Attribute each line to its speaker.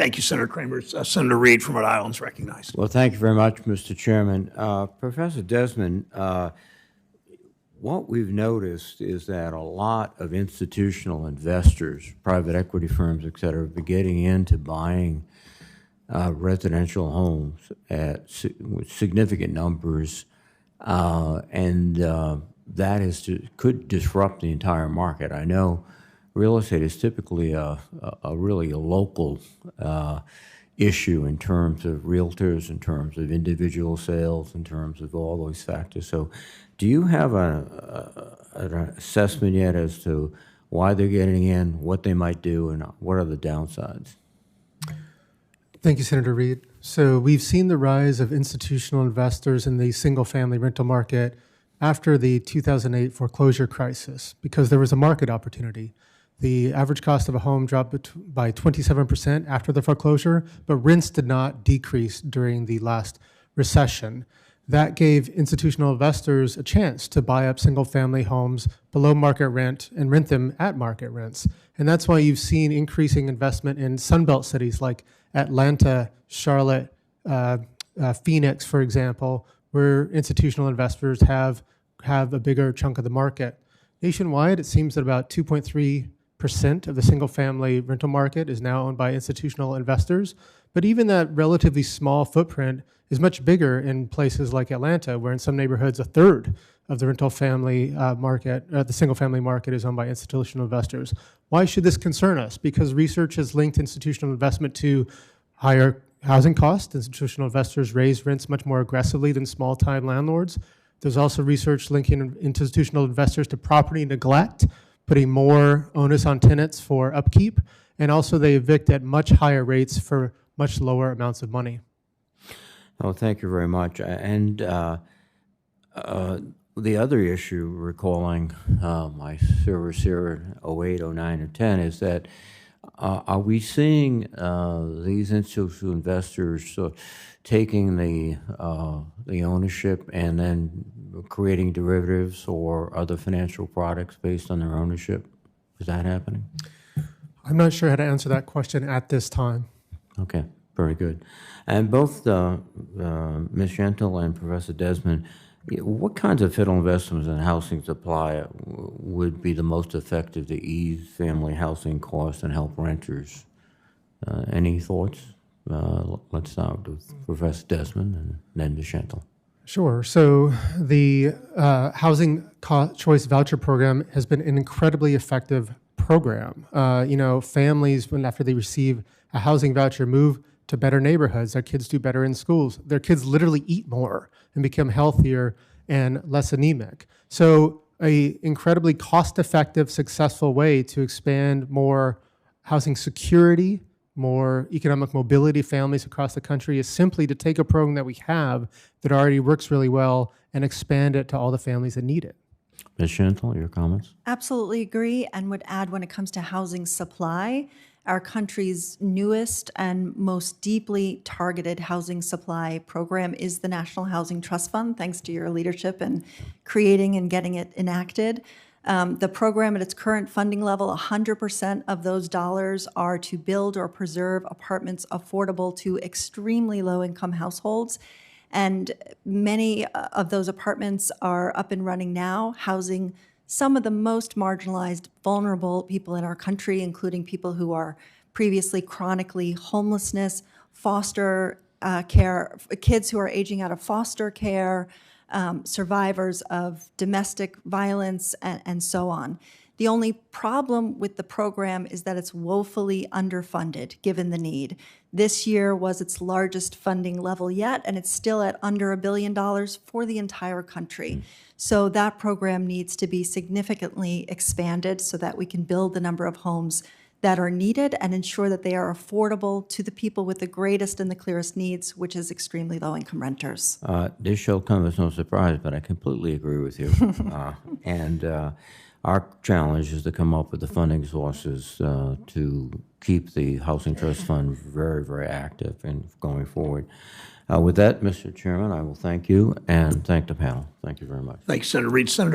Speaker 1: Thank you, Senator Kramer. Senator Reed from Rhode Island is recognized.
Speaker 2: Well, thank you very much, Mr. Chairman. Professor Desmond, what we've noticed is that a lot of institutional investors, private equity firms, et cetera, have been getting into buying residential homes with significant numbers, and that could disrupt the entire market. I know real estate is typically really a local issue in terms of realtors, in terms of individual sales, in terms of all those factors. So do you have an assessment yet as to why they're getting in, what they might do, and what are the downsides?
Speaker 3: Thank you, Senator Reed. So we've seen the rise of institutional investors in the single-family rental market after the 2008 foreclosure crisis because there was a market opportunity. The average cost of a home dropped by 27% after the foreclosure, but rents did not decrease during the last recession. That gave institutional investors a chance to buy up single-family homes below market rent and rent them at market rents. And that's why you've seen increasing investment in Sunbelt cities like Atlanta, Charlotte, Phoenix, for example, where institutional investors have a bigger chunk of the market. Nationwide, it seems that about 2.3% of the single-family rental market is now owned by institutional investors. But even that relatively small footprint is much bigger in places like Atlanta, where in some neighborhoods a third of the rental family market, the single-family market, is owned by institutional investors. Why should this concern us? Because research has linked institutional investment to higher housing costs. Institutional investors raise rents much more aggressively than small-time landlords. There's also research linking institutional investors to property neglect, putting more onus on tenants for upkeep, and also they evict at much higher rates for much lower amounts of money.
Speaker 2: Oh, thank you very much. And the other issue, recalling my service here in 08, 09, and 10, is that are we seeing these institutional investors taking the ownership and then creating derivatives or other financial products based on their ownership? Is that happening?
Speaker 3: I'm not sure how to answer that question at this time.
Speaker 2: Okay, very good. And both Ms. Gentle and Professor Desmond, what kinds of federal investments in housing supply would be the most effective to ease family housing costs and help renters? Any thoughts? Let's start with Professor Desmond and then Ms. Gentle.
Speaker 3: Sure. So the Housing Choice Voucher Program has been an incredibly effective program. Families, after they receive a housing voucher, move to better neighborhoods. Their kids do better in schools. Their kids literally eat more and become healthier and less anemic. So an incredibly cost-effective, successful way to expand more housing security, more economic mobility families across the country is simply to take a program that we have that already works really well and expand it to all the families that need it.
Speaker 2: Ms. Gentle, your comments?
Speaker 4: Absolutely agree, and would add when it comes to housing supply, our country's newest and most deeply targeted housing supply program is the National Housing Trust Fund, thanks to your leadership in creating and getting it enacted. The program at its current funding level, 100% of those dollars are to build or preserve apartments affordable to extremely low-income households. And many of those apartments are up and running now, housing some of the most marginalized, vulnerable people in our country, including people who are previously chronically homelessness, foster care, kids who are aging out of foster care, survivors of domestic violence, and so on. The only problem with the program is that it's woefully underfunded, given the need. This year was its largest funding level yet, and it's still at under $1 billion for the entire country. So that program needs to be significantly expanded so that we can build the number of homes that are needed and ensure that they are affordable to the people with the greatest and the clearest needs, which is extremely low-income renters.
Speaker 2: This shall come as no surprise, but I completely agree with you. Our challenge is to come up with the funding sources to keep the Housing Trust Fund very, very active and going forward. With that, Mr. Chairman, I will thank you and thank the panel. Thank you very much.
Speaker 1: Thanks, Senator Reed. Senator